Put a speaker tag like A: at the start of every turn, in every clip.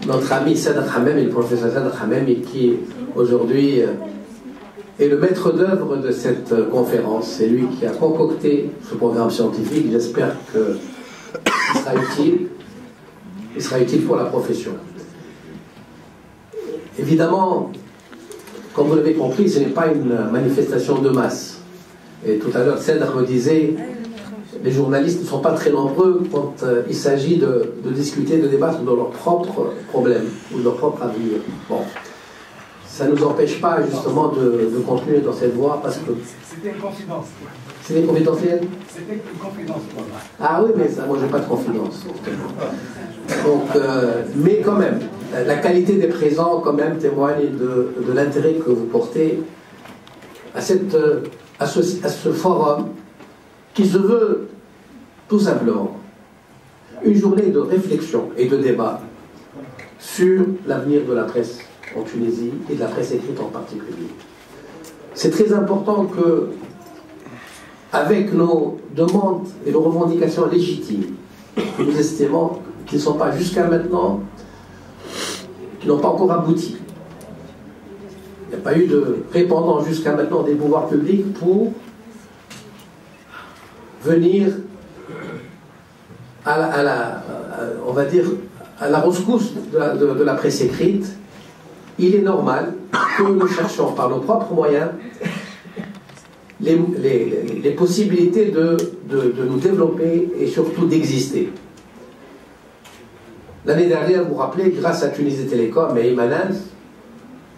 A: notre ami Sadr Hamami, le professeur Sadr Hamami, qui aujourd'hui est le maître d'œuvre de cette conférence. C'est lui qui a concocté ce programme scientifique. J'espère qu'il sera utile. Il sera utile pour la profession. Évidemment, comme vous l'avez compris, ce n'est pas une manifestation de masse. Et tout à l'heure, Sadr me disait, les journalistes ne sont pas très nombreux quand il s'agit de discuter, de débattre de leurs propres problèmes ou de leur propre avenir. Bon. Ça ne nous empêche pas justement de continuer dans cette voie parce que...
B: C'était une confidence.
A: C'était confidentiel?
B: C'était une confidence.
A: Ah oui, mais ça, moi j'ai pas de confidence. Donc, mais quand même, la qualité des présents quand même témoigne de l'intérêt que vous portez à ce forum qui se veut tout simplement une journée de réflexion et de débat sur l'avenir de la presse en Tunisie et de la presse écrite en particulier. C'est très important que, avec nos demandes et nos revendications légitimes, que nous estimons qui ne sont pas jusqu'à maintenant, qui n'ont pas encore abouti. Il n'y a pas eu de répondant jusqu'à maintenant des pouvoirs publics pour venir on va dire, à la rescousse de la presse écrite. Il est normal que nous cherchions par nos propres moyens les possibilités de nous développer et surtout d'exister. L'année dernière, vous vous rappelez, grâce à Tunisie Télécom et Imanaz,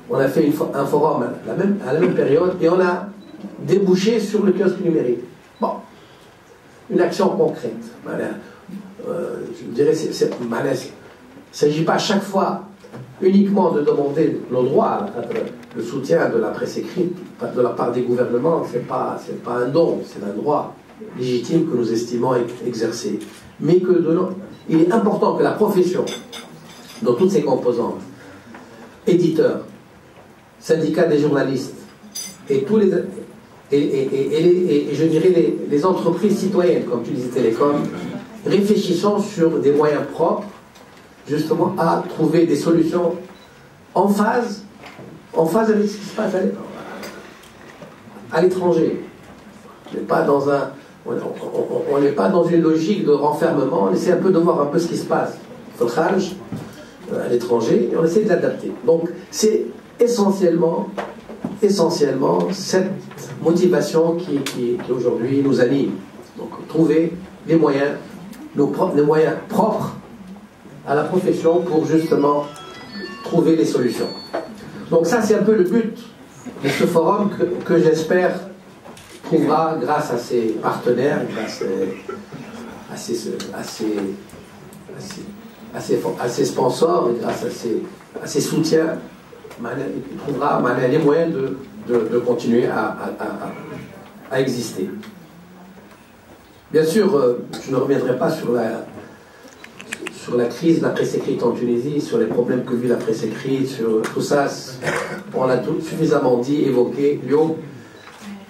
A: on a fait un forum à la même période et on a débouché sur le kiosque numérique. Bon, une action concrète. Je dirais, il ne s'agit pas à chaque fois uniquement de demander nos droits, le soutien de la presse écrite de la part des gouvernements. C'est pas un don, c'est un droit légitime que nous estimons exercer. Mais il est important que la profession, dans toutes ses composantes, éditeurs, syndicats des journalistes, et tous les et je dirais les entreprises citoyennes, comme Tunisie Télécom, réfléchissons sur des moyens propres, justement, à trouver des solutions en phase avec ce qui se passe à l'étranger. On n'est pas dans une logique de renfermement, on essaie un peu de voir un peu ce qui se passe à l'étranger, et on essaie de l'adapter. Donc, c'est essentiellement cette motivation qui aujourd'hui nous anime. Donc, trouver les moyens propres à la profession pour justement trouver les solutions. Donc ça, c'est un peu le but de ce forum que j'espère trouvera, grâce à ses partenaires, grâce à ses sponsors, et grâce à ses soutiens, il trouvera les moyens de continuer à exister. Bien sûr, je ne reviendrai pas sur la crise de la presse écrite en Tunisie, sur les problèmes que vit la presse écrite, sur tout ça. On l'a tout suffisamment dit, évoqué. Lyon,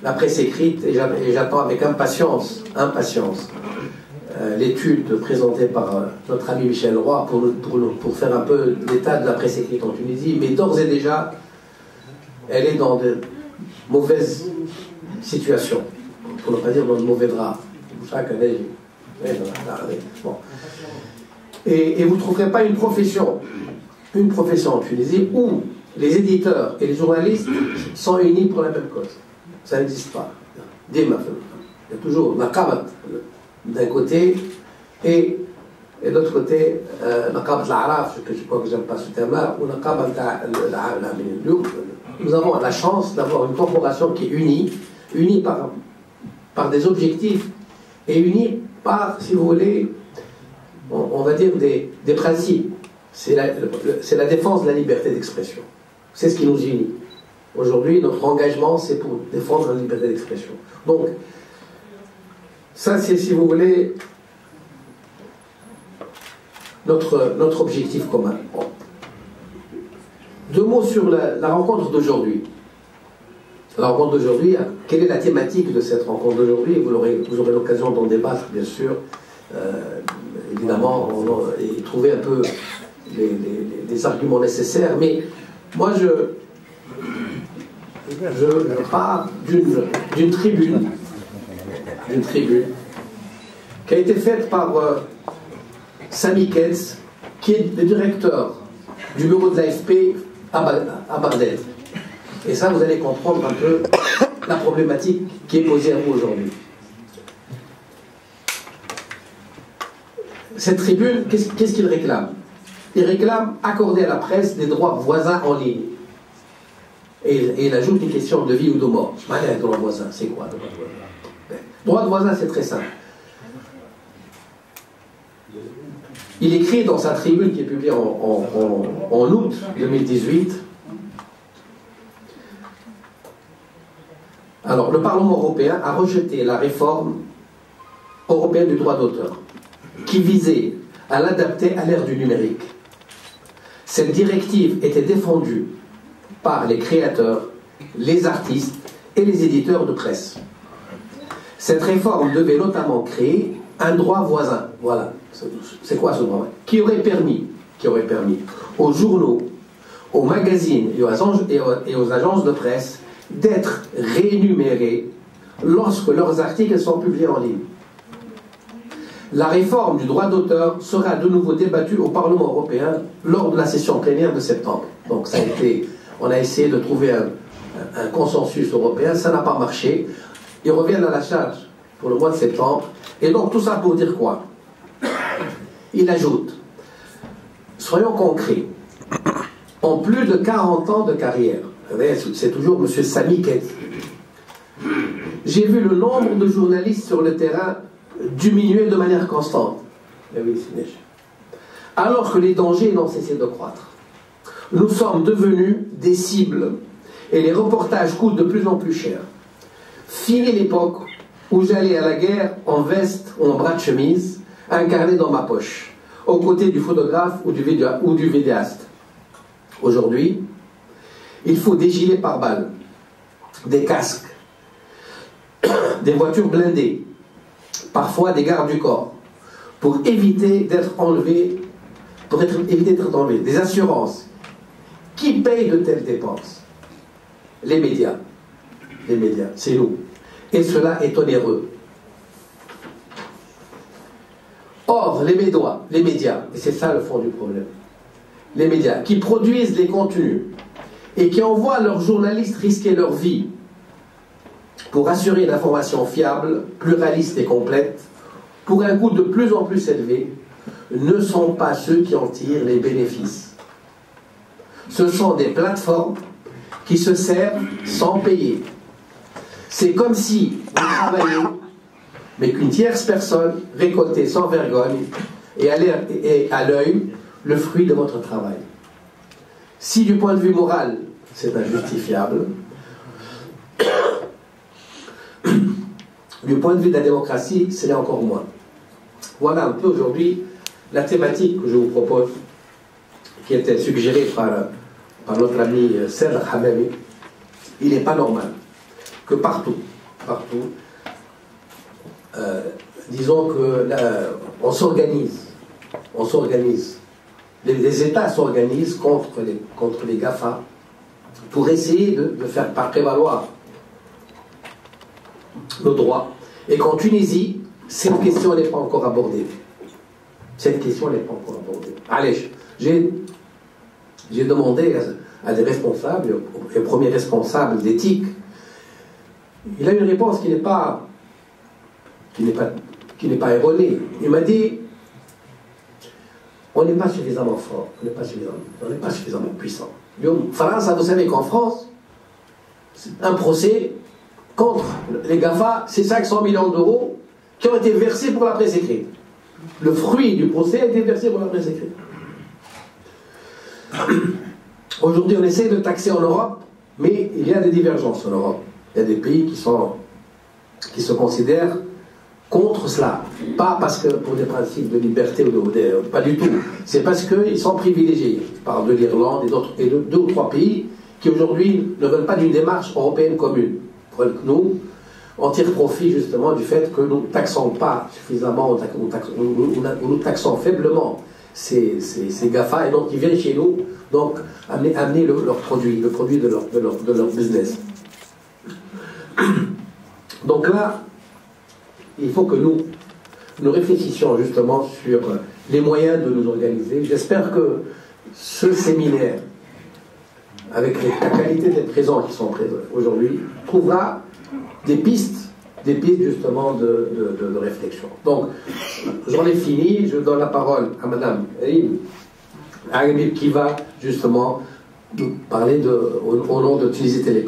A: la presse écrite, et j'attends avec impatience l'étude présentée par notre ami Michel Roy pour faire un peu l'état de la presse écrite en Tunisie. Mais d'ores et déjà, elle est dans de mauvaises situations, pour ne pas dire dans de mauvais draps. Chaque année, bon. Et vous ne trouverez pas une profession en Tunisie où les éditeurs et les journalistes sont unis pour la même cause. Ça n'existe pas. Il y a toujours Naqabat d'un côté et de l'autre côté Naqabat l'Araf, je crois que j'aime pas ce terme-là, ou Naqabat l'Amil. Nous avons la chance d'avoir une corporation qui est unie par des objectifs et unie par, si vous voulez, on va dire des principes. C'est la défense de la liberté d'expression. C'est ce qui nous unit. Aujourd'hui, notre engagement, c'est pour défendre la liberté d'expression. Donc, ça, c'est, si vous voulez, notre objectif commun. Bon. 2 mots sur la rencontre d'aujourd'hui. La rencontre d'aujourd'hui, quelle est la thématique de cette rencontre d'aujourd'hui? Vous aurez l'occasion d'en débattre, bien sûr. Évidemment, et trouver un peu les arguments nécessaires, mais moi je pars d'une tribune qui a été faite par Sami Ketz, qui est le directeur du bureau de l'AFP à Bagdad. Et ça, vous allez comprendre un peu la problématique qui est posée à vous aujourd'hui. Cette tribune, qu'est-ce qu'il réclame? Il réclame accorder à la presse des droits voisins en ligne. Et il ajoute une question de vie ou de mort. Je m'en ai un droit voisin, c'est quoi le droit de voisin? Droit de voisin, c'est très simple. Il écrit dans sa tribune qui est publiée en août 2018. Alors, le Parlement européen a rejeté la réforme européenne du droit d'auteur, qui visait à l'adapter à l'ère du numérique. Cette directive était défendue par les créateurs, les artistes et les éditeurs de presse. Cette réforme devait notamment créer un droit voisin. Voilà. C'est quoi ce droit? Qui aurait permis aux journaux, aux magazines et aux agences de presse d'être rémunérés lorsque leurs articles sont publiés en ligne. La réforme du droit d'auteur sera de nouveau débattue au Parlement européen lors de la session plénière de septembre. Donc on a essayé de trouver un consensus européen, ça n'a pas marché. Ils reviennent à la charge pour le mois de septembre. Et donc tout ça pour dire quoi? Il ajoute, soyons concrets, en plus de 40 ans de carrière, c'est toujours M. Sami Ketz, j'ai vu le nombre de journalistes sur le terrain diminuer de manière constante. Alors que les dangers n'ont cessé de croître. Nous sommes devenus des cibles et les reportages coûtent de plus en plus cher. Fini l'époque où j'allais à la guerre en veste ou en bras de chemise, incarné dans ma poche, aux côtés du photographe ou du vidéaste. Aujourd'hui, il faut des gilets pare-balles, des casques, des voitures blindées, parfois des gardes du corps, pour éviter d'être enlevé, des assurances. Qui paye de telles dépenses? Les médias, c'est nous. Et cela est onéreux. Or, les médias, et c'est ça le fond du problème, les médias qui produisent les contenus et qui envoient leurs journalistes risquer leur vie pour assurer une information fiable, pluraliste et complète, pour un coût de plus en plus élevé, ne sont pas ceux qui en tirent les bénéfices. Ce sont des plateformes qui se servent sans payer. C'est comme si vous travailliez, mais qu'une tierce personne récoltait sans vergogne et à l'œil le fruit de votre travail. Si du point de vue moral, c'est injustifiable, du point de vue de la démocratie, c'est encore moins. Voilà un peu aujourd'hui la thématique que je vous propose, qui était suggérée par notre ami Serge Hamami. Il n'est pas normal que partout, disons que on s'organise, les États s'organisent contre les GAFA pour essayer de faire prévaloir nos droits. Et qu'en Tunisie, cette question n'est pas encore abordée. Allez, j'ai demandé à des responsables, au premier responsable d'éthique, il a une réponse qui n'est pas erronée. Il m'a dit, on n'est pas suffisamment fort, on n'est pas suffisamment puissant. France, vous savez qu'en France, un procès contre les GAFA, c'est 500 millions d'euros qui ont été versés pour la presse écrite. Le fruit du procès a été versé pour la presse écrite. Aujourd'hui, on essaie de taxer en Europe, mais il y a des divergences en Europe. Il y a des pays qui se considèrent contre cela. Pas parce que pour des principes de liberté, pas du tout. C'est parce qu'ils sont privilégiés. Je parle de l'Irlande et de 2 ou 3 pays qui aujourd'hui ne veulent pas d'une démarche européenne commune. Nous, on tire profit justement du fait que nous ne taxons pas suffisamment, ou nous taxons faiblement ces GAFA, et donc ils viennent chez nous, donc amener leur produit, le produit de leur business. Donc là, il faut que nous réfléchissions justement sur les moyens de nous organiser. J'espère que ce séminaire, avec la qualité des présents qui sont présents aujourd'hui, trouvera des pistes justement de réflexion. Donc, j'en ai fini, je donne la parole à Madame Elim qui va justement nous parler au nom de Tunisie Télécom.